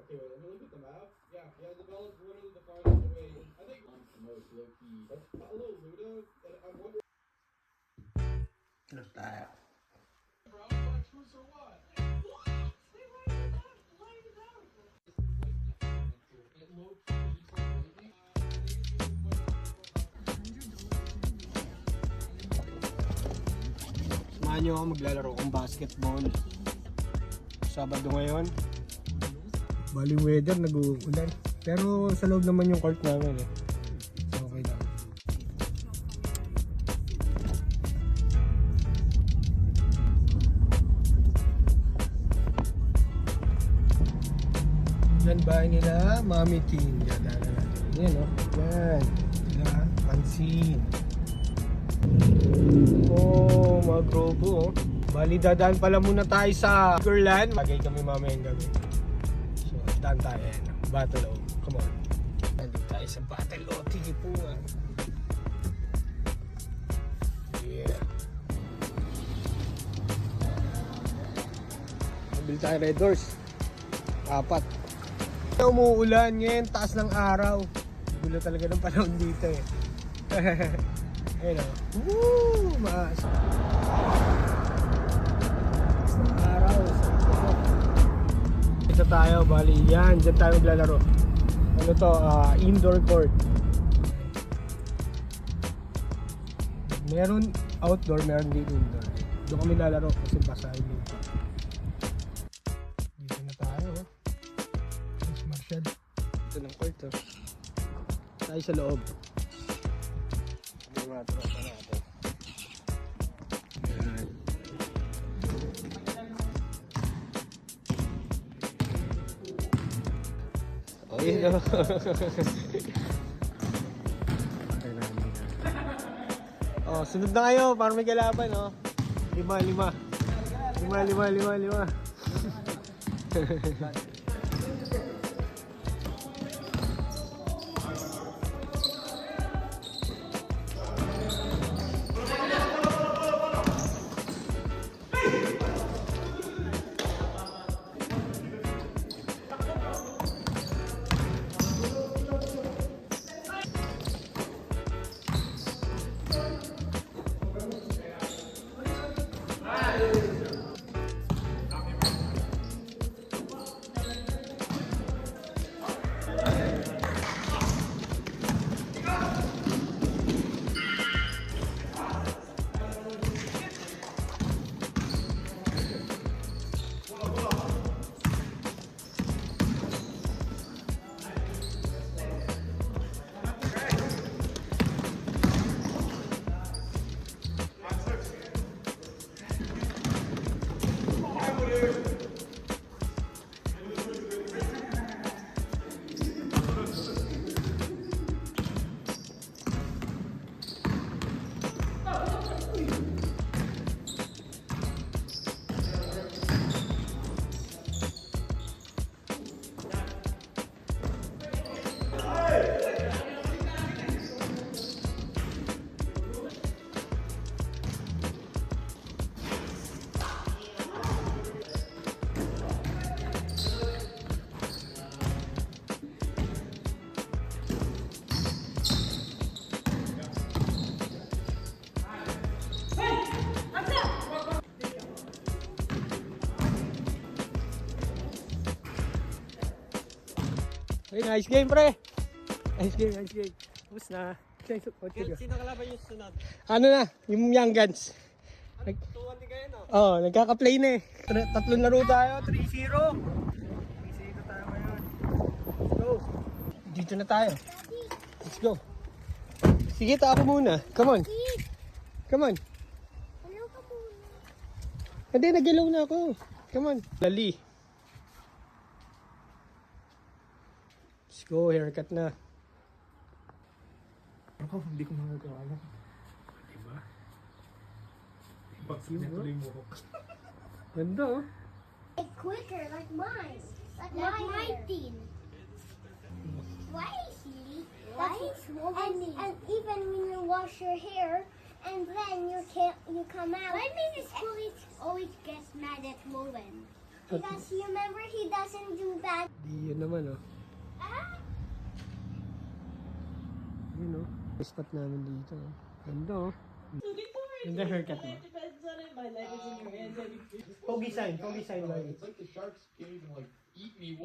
to it. I mean, look at the map. Yeah, developed literally the farthest away. I think the most low-key. Hello, Luda. And I'm wondering. Look tayo. Samahan nyo ako maglalaro kong basketball. Sabado ngayon. Bali weather, nag-uulan. Pero sa loob naman yung court namin eh. Okay lang. Yan bahay nila, Mami King. Yan, natin. Yan o. Yan. Sila, pansin. Oh, mga grobo oh. Bali dadaan pala muna tayo sa Sugarland. Bagay kami mamayang gabi. So, daan tayo yan. Battle O. Come on. Nandito tayo sa Battle O. Tigipungan. Yeah. Nabil tayo Red Doors. 4. Umuulan ngayon. Taas ng araw. Gulo talaga ng panahon dito eh. Ayun o. Woo! Maas. Araw. Ito tayo, bali. Yan, dyan tayo maglalaro. Ano to? Indoor court. Meron outdoor, meron din indoor. Doon kami lalaro kasi basahin dito. Dito na tayo. Mas Marshall. Ito ng court. Tayo sa loob. Mga tropa natin. Yan. Oh, yun o. Oh, sunod na kayo para may kalaban, oh. 5. Hey, nice game, pre. Nice game. Tapos na. Sino kalaban yung sunod? Ano na, yung Young Guns. 2-1 din kayo, no? Oh, nagkaka-play na eh. Tatlong laro tayo, 3-0. 3-0 tayo ngayon. Let's go. Dito na tayo. Let's go. Sige, ako muna. Come on. Come on. Hello ka muna. Hindi, nag-ilaw na ako. Come on. Lali. Let's go, haircut na. Ako, hindi ko magagawa. Diba? Bakit niya tuloy mo ako? Ganda oh. It's quicker, like mine. Like my team. Why silly? Why and even when you wash your hair and then you come out. Why Mrs. Coolidge always gets mad at Lowen? Because you remember he doesn't do that. Di yun naman, oh. Ah! Yun, oh. Spot namin dito, oh. Ganda, oh. Ganda haircut mo. Depends on it. My leg is in your hands. Pogi sign, It's like the sharks came and like eat me.